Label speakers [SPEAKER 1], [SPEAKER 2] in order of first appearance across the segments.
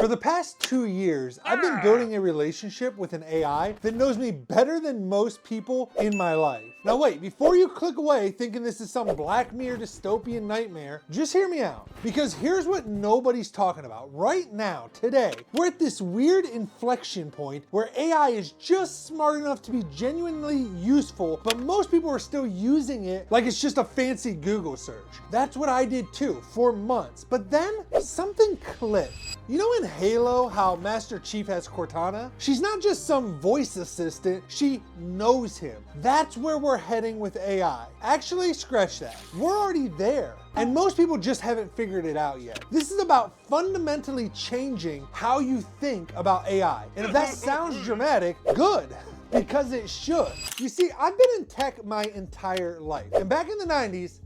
[SPEAKER 1] For the past 2 years, I've been building a relationship with an AI that knows me better than most people in my life. Now wait, before you click away thinking this is some Black Mirror dystopian nightmare, just hear me out. Because here's what nobody's talking about. Right now, today, we're at this weird inflection point where AI is just smart enough to be genuinely useful, but most people are still using it like it's just a fancy Google search. That's what I did too, for months. But then something clicked. You know in Halo how Master Chief has Cortana? She's not just some voice assistant, she knows him. That's where we're heading with AI. Actually, scratch that. We're already there. And most people just haven't figured it out yet. This is about fundamentally changing how you think about AI. And if that sounds dramatic, good. Because it should. You see, I've been in tech my entire life. And back in the 90s,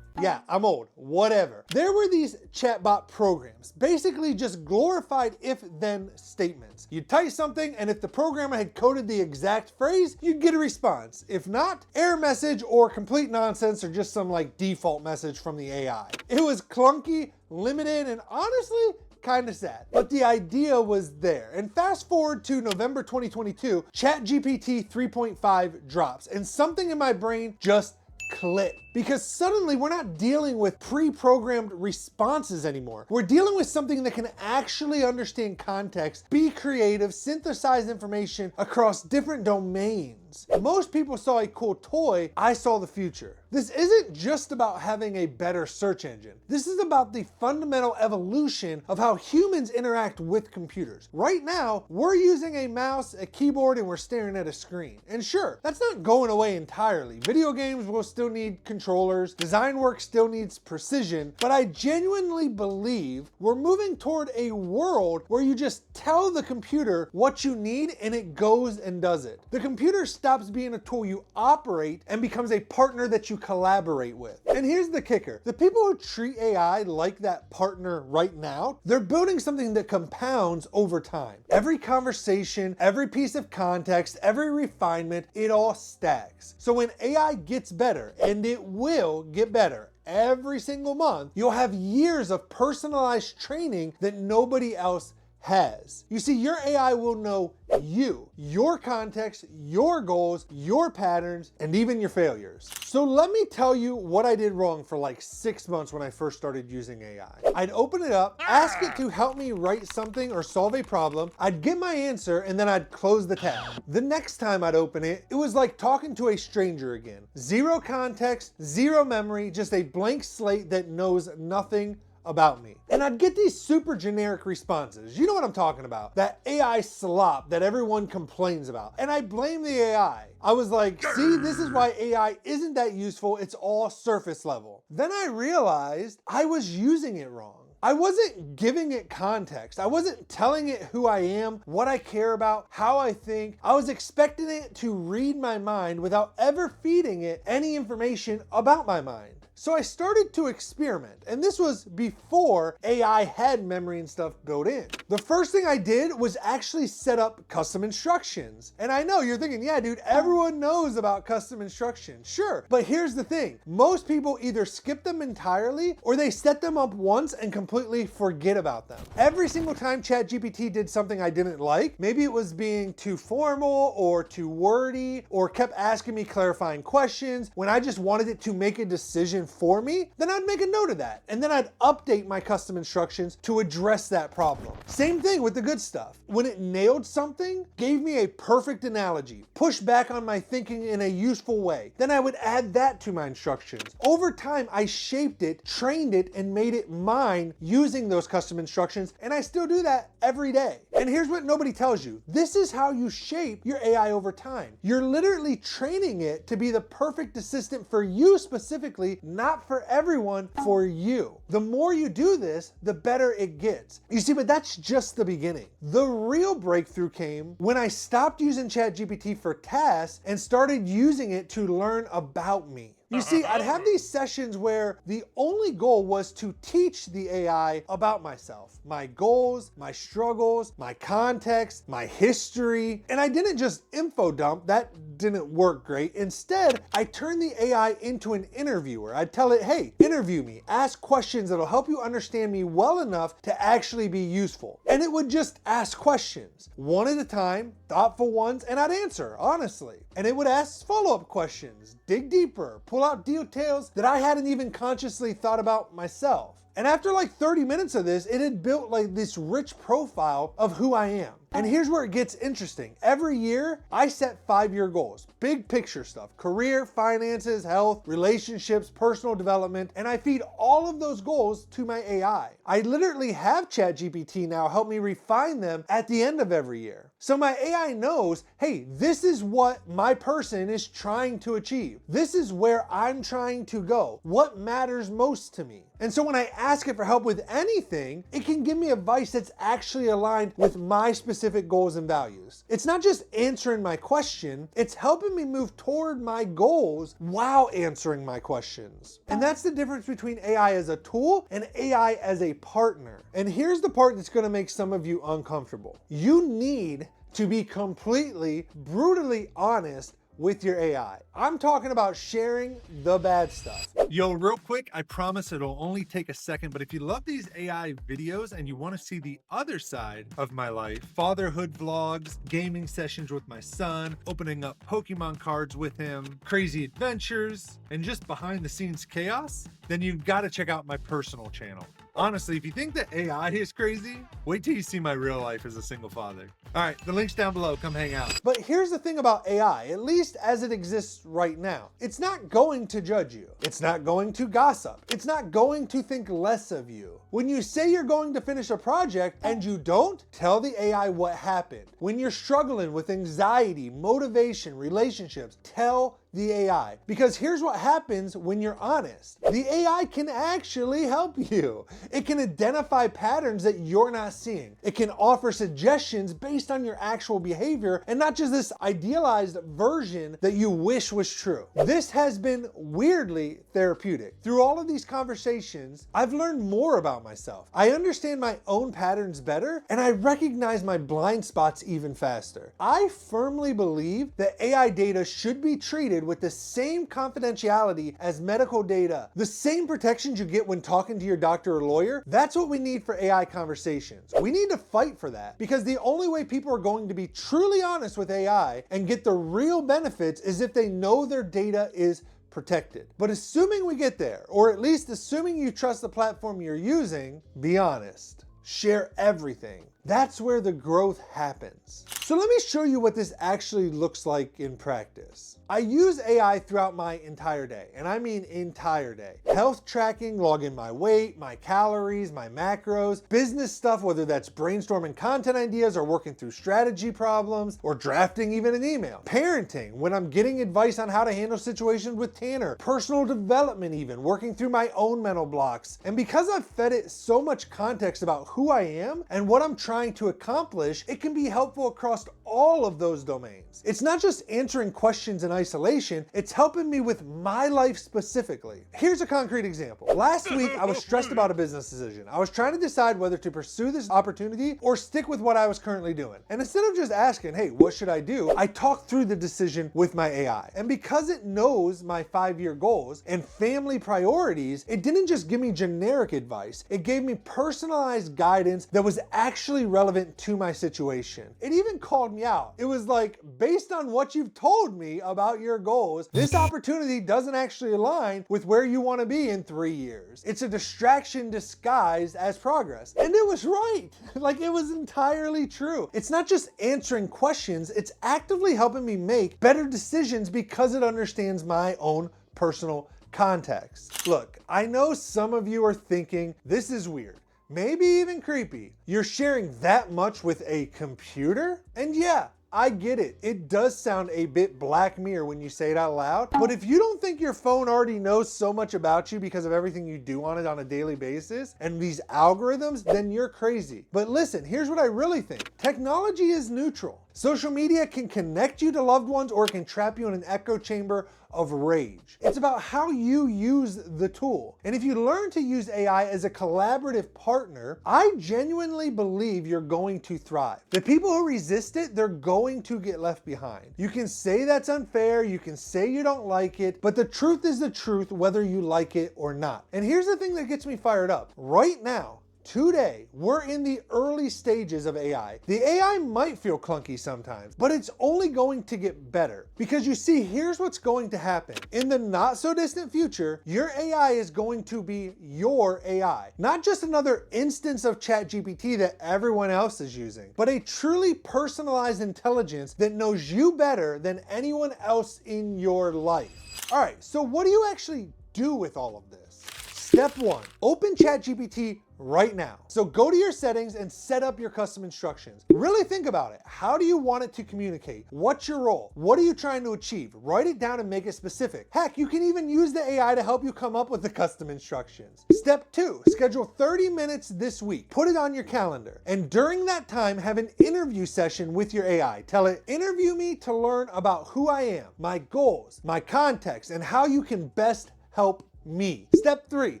[SPEAKER 1] yeah, I'm old, whatever. There were these chatbot programs, basically just glorified if-then statements. You'd type something, and if the programmer had coded the exact phrase, you'd get a response. If not, error message or complete nonsense or just some like default message from the AI. It was clunky, limited, and honestly, kind of sad. But the idea was there. And fast forward to November 2022, ChatGPT 3.5 drops, and something in my brain just click. Because suddenly we're not dealing with pre-programmed responses anymore. We're dealing with something that can actually understand context, be creative, synthesize information across different domains. Most people saw a cool toy, I saw the future. This isn't just about having a better search engine. This is about the fundamental evolution of how humans interact with computers. Right now, we're using a mouse, a keyboard, and we're staring at a screen. And sure, that's not going away entirely. Video games will still need controllers, design work still needs precision, but I genuinely believe we're moving toward a world where you just tell the computer what you need and it goes and does it. The computer stops being a tool you operate and becomes a partner that you collaborate with. And here's the kicker. The people who treat AI like that partner right now, they're building something that compounds over time. Every conversation, every piece of context, every refinement, it all stacks. So when AI gets better, and it will get better every single month, you'll have years of personalized training that nobody else has. You see, your AI will know you, your context, your goals, your patterns, and even your failures. So let me tell you what I did wrong for like 6 months when I first started using AI. I'd open it up, ask it to help me write something or solve a problem, I'd get my answer, and then I'd close the tab. The next time I'd open it, it was like talking to a stranger again. Zero context, zero memory, just a blank slate that knows nothing about me. And I'd get these super generic responses. You know what I'm talking about. That AI slop that everyone complains about. And I blame the AI. I was like, see, this is why AI isn't that useful. It's all surface level. Then I realized I was using it wrong. I wasn't giving it context. I wasn't telling it who I am, what I care about, how I think. I was expecting it to read my mind without ever feeding it any information about my mind. So I started to experiment, and this was before AI had memory and stuff built in. The first thing I did was actually set up custom instructions. And I know you're thinking, yeah, dude, everyone knows about custom instructions. Sure, but here's the thing. Most people either skip them entirely or they set them up once and completely forget about them. Every single time ChatGPT did something I didn't like, maybe it was being too formal or too wordy or kept asking me clarifying questions when I just wanted it to make a decision for me, then I'd make a note of that. And then I'd update my custom instructions to address that problem. Same thing with the good stuff. When it nailed something, gave me a perfect analogy, pushed back on my thinking in a useful way, then I would add that to my instructions. Over time, I shaped it, trained it, and made it mine using those custom instructions, and I still do that every day. And here's what nobody tells you. This is how you shape your AI over time. You're literally training it to be the perfect assistant for you specifically, not for everyone, for you. The more you do this, the better it gets. You see, but that's just the beginning. The real breakthrough came when I stopped using ChatGPT for tasks and started using it to learn about me. You see, I'd have these sessions where the only goal was to teach the AI about myself, my goals, my struggles, my context, my history. And I didn't just info dump, that didn't work great. Instead, I turned the AI into an interviewer. I'd tell it, hey, interview me, ask questions that'll help you understand me well enough to actually be useful. And it would just ask questions, one at a time, thoughtful ones, and I'd answer, honestly. And it would ask follow-up questions, dig deeper, pull out details that I hadn't even consciously thought about myself. And after like 30 minutes of this, it had built like this rich profile of who I am. And here's where it gets interesting. Every year, I set 5-year goals, big picture stuff, career, finances, health, relationships, personal development, and I feed all of those goals to my AI. I literally have ChatGPT now help me refine them at the end of every year. So my AI knows, hey, this is what my person is trying to achieve. This is where I'm trying to go. What matters most to me? And so when I ask it for help with anything, it can give me advice that's actually aligned with my specific goals and values. It's not just answering my question, it's helping me move toward my goals while answering my questions. And that's the difference between AI as a tool and AI as a partner. And here's the part that's gonna make some of you uncomfortable. You need to be completely, brutally honest with your AI. I'm talking about sharing the bad stuff.
[SPEAKER 2] Yo, real quick, I promise it'll only take a second, but if you love these AI videos and you want to see the other side of my life, fatherhood vlogs, gaming sessions with my son, opening up Pokemon cards with him, crazy adventures, and just behind the scenes chaos, then you've got to check out my personal channel. Honestly, if you think that AI is crazy, wait till you see my real life as a single father. All right, the link's down below. Come hang out.
[SPEAKER 1] But here's the thing about AI, at least as it exists right now. It's not going to judge you. It's not going to gossip. It's not going to think less of you. When you say you're going to finish a project and you don't, tell the AI what happened. When you're struggling with anxiety, motivation, relationships, tell the AI. Because here's what happens when you're honest. The AI can actually help you. It can identify patterns that you're not seeing. It can offer suggestions based on your actual behavior and not just this idealized version that you wish was true. This has been weirdly therapeutic. Through all of these conversations, I've learned more about myself. I understand my own patterns better, and I recognize my blind spots even faster. I firmly believe that AI data should be treated with the same confidentiality as medical data. The same protections you get when talking to your doctor or lawyer, that's what we need for AI conversations. We need to fight for that because the only way people are going to be truly honest with AI and get the real benefits is if they know their data is protected. But assuming we get there, or at least assuming you trust the platform you're using, be honest. Share everything. That's where the growth happens. So let me show you what this actually looks like in practice. I use AI throughout my entire day, and I mean entire day. Health tracking, logging my weight, my calories, my macros, business stuff, whether that's brainstorming content ideas or working through strategy problems or drafting even an email. Parenting, when I'm getting advice on how to handle situations with Tanner. Personal development even, working through my own mental blocks. And because I've fed it so much context about who I am and what I'm trying to accomplish, it can be helpful across all of those domains. It's not just answering questions in isolation, it's helping me with my life specifically. Here's a concrete example. Last week, I was stressed about a business decision. I was trying to decide whether to pursue this opportunity or stick with what I was currently doing. And instead of just asking, hey, what should I do? I talked through the decision with my AI. And because it knows my 5-year goals and family priorities, it didn't just give me generic advice. It gave me personalized guidance that was actually relevant to my situation. It even called me out. It was like, based on what you've told me about your goals, this opportunity doesn't actually align with where you want to be in 3 years. It's a distraction disguised as progress. And it was right. Like, it was entirely true. It's not just answering questions, it's actively helping me make better decisions because it understands my own personal context. Look, I know some of you are thinking, this is weird. Maybe even creepy. You're sharing that much with a computer? And yeah, I get it. It does sound a bit Black Mirror when you say it out loud, but if you don't think your phone already knows so much about you because of everything you do on it on a daily basis and these algorithms, then you're crazy. But listen, here's what I really think. Technology is neutral. Social media can connect you to loved ones or it can trap you in an echo chamber of rage. It's about how you use the tool. And if you learn to use AI as a collaborative partner, I genuinely believe you're going to thrive. The people who resist it, they're going to get left behind. You can say that's unfair, you can say you don't like it, but the truth is the truth whether you like it or not. And here's the thing that gets me fired up. Right now, today, we're in the early stages of AI. The AI might feel clunky sometimes, but it's only going to get better. Because you see, here's what's going to happen. In the not so distant future, your AI is going to be your AI. Not just another instance of ChatGPT that everyone else is using, but a truly personalized intelligence that knows you better than anyone else in your life. All right, so what do you actually do with all of this? Step 1, open ChatGPT right now. So go to your settings and set up your custom instructions. Really think about it. How do you want it to communicate? What's your role? What are you trying to achieve? Write it down and make it specific. Heck, you can even use the AI to help you come up with the custom instructions. Step 2, schedule 30 minutes this week. Put it on your calendar. And during that time, have an interview session with your AI. Tell it, interview me to learn about who I am, my goals, my context, and how you can best help me. Step 3,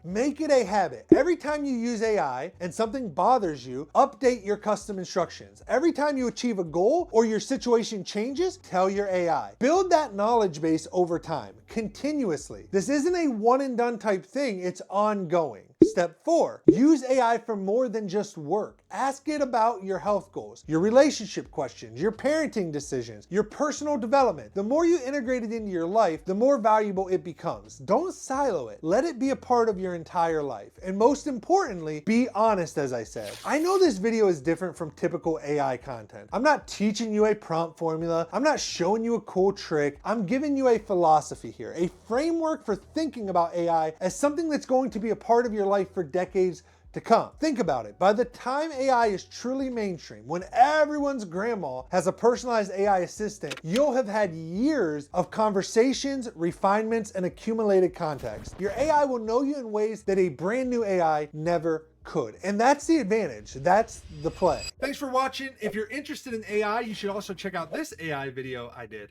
[SPEAKER 1] make it a habit. Every time you use AI and something bothers you, update your custom instructions. Every time you achieve a goal or your situation changes, tell your AI. Build that knowledge base over time, continuously. This isn't a one and done type thing, it's ongoing. Step 4, use AI for more than just work. Ask it about your health goals, your relationship questions, your parenting decisions, your personal development. The more you integrate it into your life, the more valuable it becomes. Don't silo it. Let it be a part of your entire life. And most importantly, be honest, as I said. I know this video is different from typical AI content. I'm not teaching you a prompt formula. I'm not showing you a cool trick. I'm giving you a philosophy here, a framework for thinking about AI as something that's going to be a part of your life for decades to come. Think about it. By the time AI is truly mainstream, when everyone's grandma has a personalized AI assistant, you'll have had years of conversations, refinements, and accumulated context. Your AI will know you in ways that a brand new AI never could. And that's the advantage. That's the play.
[SPEAKER 2] Thanks for watching. If you're interested in AI, you should also check out this AI video I did.